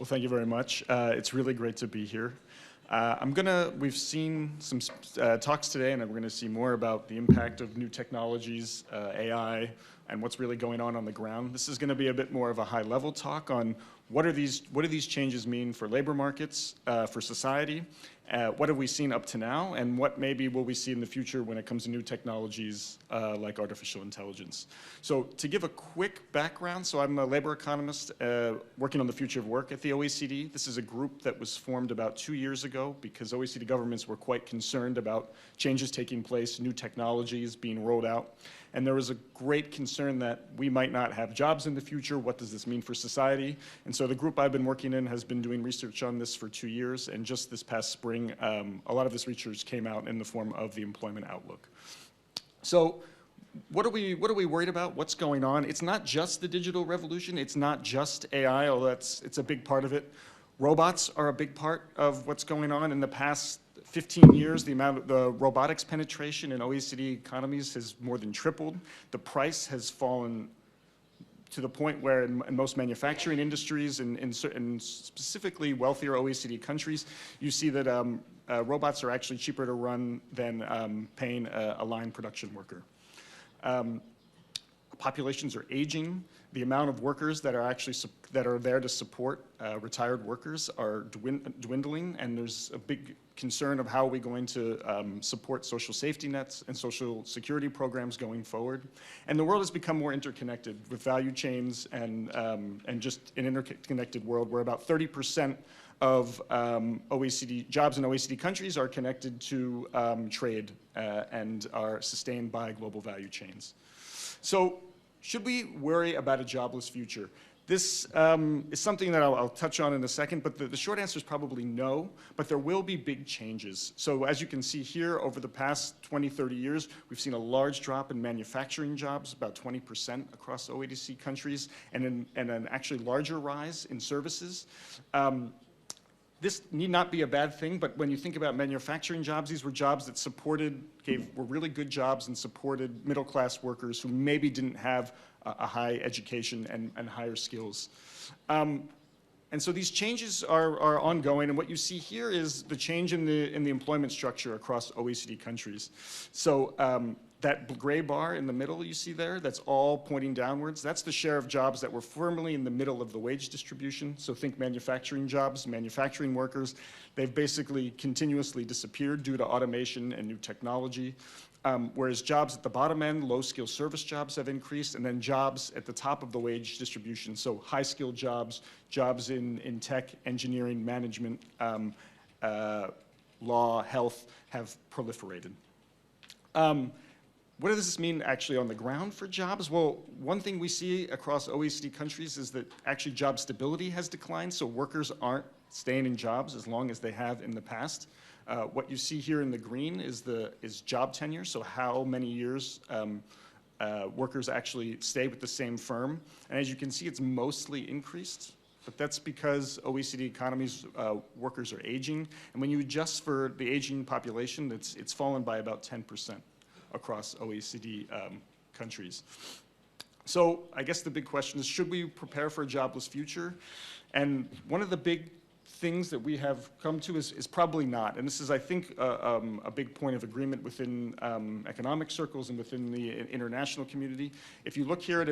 Well, thank you very much. It's really great to be here. We've seen some talks today, and we're going to see more about the impact of new technologies, AI, and what's really going on the ground. This is going to be a bit more of a high-level talk on what do these changes mean for labor markets, for society, what have we seen up to now, and what maybe will we see in the future when it comes to new technologies like artificial intelligence. So to give a quick background, so I'm a labor economist working on the future of work at the OECD. This is a group that was formed about 2 years ago because OECD governments were quite concerned about changes taking place, new technologies being rolled out. And there was a great concern that we might not have jobs in the future. What does this mean for society? And so the group I've been working in has been doing research on this for 2 years. And just this past spring, a lot of this research came out in the form of the Employment Outlook. So what are we worried about? What's going on? It's not just the digital revolution. It's not just AI, although it's a big part of it. Robots are a big part of what's going on. In the past 15 years, the robotics penetration in OECD economies has more than tripled. The price has fallen to the point where in most manufacturing industries and specifically wealthier OECD countries, you see that robots are actually cheaper to run than paying a line production worker. Populations are aging. The amount of workers that are there to support retired workers are dwindling, and there's a big concern of how are we going to support social safety nets and social security programs going forward. And the world has become more interconnected with value chains and just an interconnected world where about 30% of OECD jobs in OECD countries are connected to trade and are sustained by global value chains. So should we worry about a jobless future? This is something that I'll touch on in a second, but the short answer is probably no, but there will be big changes. So as you can see here, over the past 20, 30 years, we've seen a large drop in manufacturing jobs, about 20% across OECD countries, and an actually larger rise in services. This need not be a bad thing, but when you think about manufacturing jobs, these were jobs that were really good jobs and supported middle-class workers who maybe didn't have a high education and higher skills. And so these changes are ongoing, and what you see here is the change in the employment structure across OECD countries. So that gray bar in the middle you see there, that's all pointing downwards. That's the share of jobs that were firmly in the middle of the wage distribution. So think manufacturing jobs, manufacturing workers. They've basically continuously disappeared due to automation and new technology. Whereas jobs at the bottom end, low-skill service jobs have increased, and then jobs at the top of the wage distribution, so high-skilled jobs, jobs in tech, engineering, management, law, health, have proliferated. What does this mean actually on the ground for jobs? Well, one thing we see across OECD countries is that actually job stability has declined, so workers aren't staying in jobs as long as they have in the past. What you see here in the green is job tenure, so how many years workers actually stay with the same firm. And as you can see, it's mostly increased, but that's because OECD economies, workers are aging. And when you adjust for the aging population, it's fallen by about 10% across OECD countries. So I guess the big question is, should we prepare for a jobless future? And one of the big things that we have come to is probably not. And this is, I think, a big point of agreement within economic circles and within the international community. If you look here at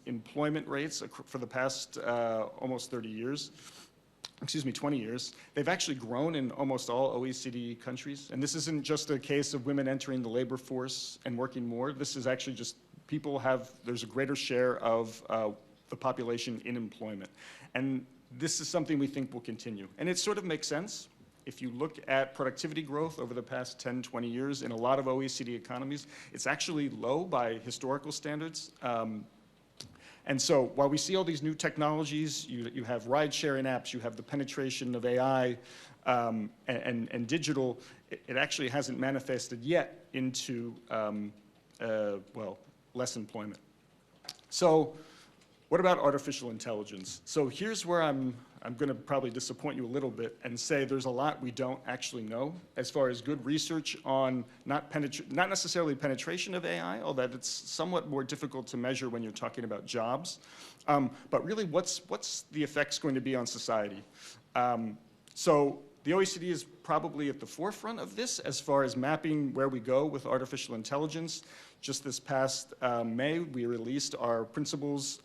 employment rates for the past almost 20 years, they've actually grown in almost all OECD countries. And this isn't just a case of women entering the labor force and working more. This is actually just there's a greater share of the population in employment. And this is something we think will continue. And it sort of makes sense. If you look at productivity growth over the past 10, 20 years in a lot of OECD economies, it's actually low by historical standards. And so while we see all these new technologies, you have ride-sharing apps, you have the penetration of AI and digital, it actually hasn't manifested yet into, less employment. So what about artificial intelligence? So here's where I'm I'm going to probably disappoint you a little bit and say there's a lot we don't actually know as far as good research on not necessarily penetration of AI, although it's somewhat more difficult to measure when you're talking about jobs, but really what's the effects going to be on society. So the OECD is probably at the forefront of this as far as mapping where we go with artificial intelligence. Just this past May, we released our principles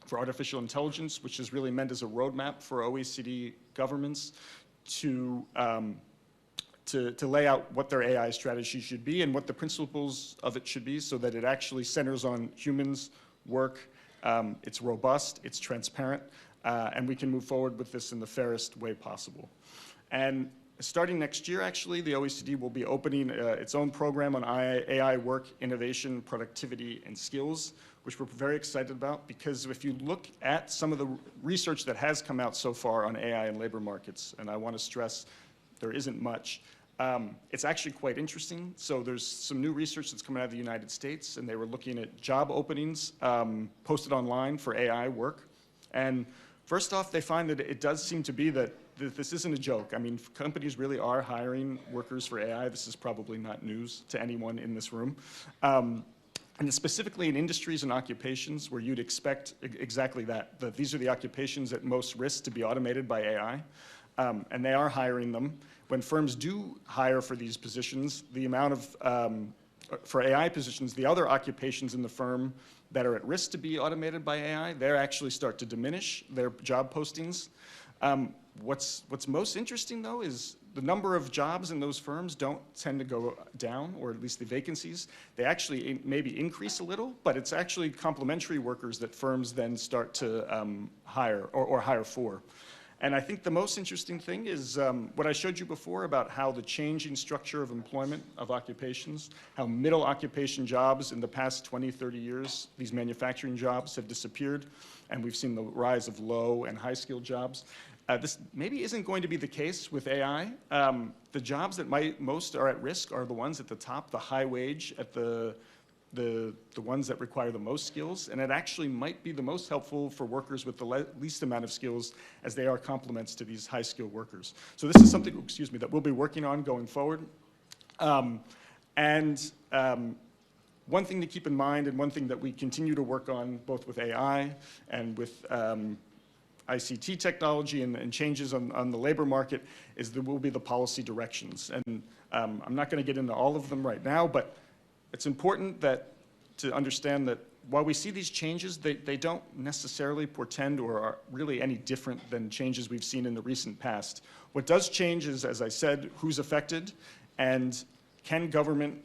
for artificial intelligence, which is really meant as a roadmap for OECD governments to lay out what their AI strategy should be and what the principles of it should be so that it actually centers on humans, work, it's robust, it's transparent, and we can move forward with this in the fairest way possible. And starting next year, actually, the OECD will be opening its own program on AI work, innovation, productivity, and skills, which we're very excited about because if you look at some of the research that has come out so far on AI and labor markets, and I want to stress there isn't much, it's actually quite interesting. So there's some new research that's coming out of the United States, and they were looking at job openings posted online for AI work. And first off, they find that it does seem to be that this isn't a joke. I mean, companies really are hiring workers for AI. This is probably not news to anyone in this room. And specifically in industries and occupations where you'd expect exactly that these are the occupations at most risk to be automated by AI, and they are hiring them. When firms do hire for these positions, the amount of, for AI positions, the other occupations in the firm that are at risk to be automated by AI, they actually start to diminish their job postings. What's most interesting, though, is the number of jobs in those firms don't tend to go down, or at least the vacancies. They actually maybe increase a little, but it's actually complementary workers that firms then start to hire or hire for. And I think the most interesting thing is what I showed you before about how the changing structure of employment of occupations, how middle occupation jobs in the past 20, 30 years, these manufacturing jobs have disappeared, and we've seen the rise of low and high skilled jobs. This maybe isn't going to be the case with AI. The jobs that most are at risk are the ones at the top, the high wage, at the ones that require the most skills, and it actually might be the most helpful for workers with the least amount of skills as they are complements to these high-skilled workers. So this is something, excuse me, that we'll be working on going forward. One thing to keep in mind, and one thing that we continue to work on both with AI and with ICT technology and changes on the labor market, is there will be the policy directions. And I'm not going to get into all of them right now, but it's important to understand that while we see these changes, they don't necessarily portend or are really any different than changes we've seen in the recent past. What does change is, as I said, who's affected, and can government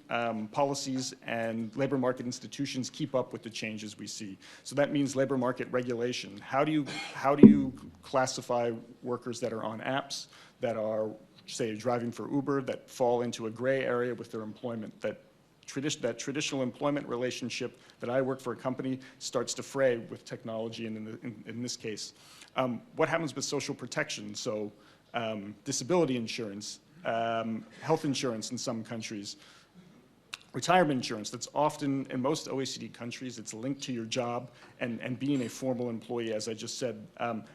policies and labor market institutions keep up with the changes we see? So that means labor market regulation. How do you classify workers that are on apps, that are, say, driving for Uber, that fall into a gray area with their employment, that traditional employment relationship that I work for a company starts to fray with technology, and in this case. What happens with social protection? So disability insurance, health insurance in some countries, retirement insurance that's often, in most OECD countries, it's linked to your job and being a formal employee, as I just said.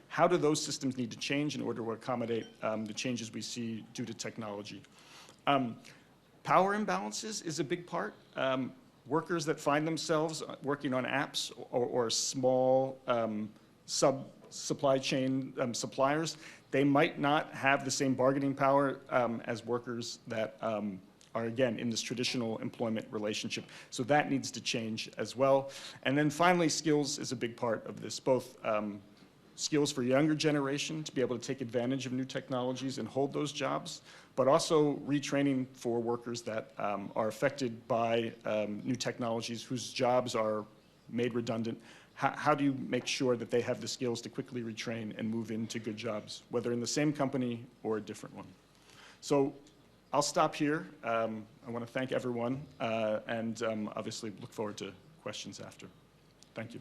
How do those systems need to change in order to accommodate the changes we see due to technology? Power imbalances is a big part. Workers that find themselves working on apps or small supply chain suppliers, they might not have the same bargaining power as workers that are, again, in this traditional employment relationship. So that needs to change as well. And then finally, skills is a big part of this, both skills for younger generation to be able to take advantage of new technologies and hold those jobs, but also retraining for workers that are affected by new technologies whose jobs are made redundant. How do you make sure that they have the skills to quickly retrain and move into good jobs, whether in the same company or a different one? So I'll stop here. I want to thank everyone and obviously look forward to questions after. Thank you.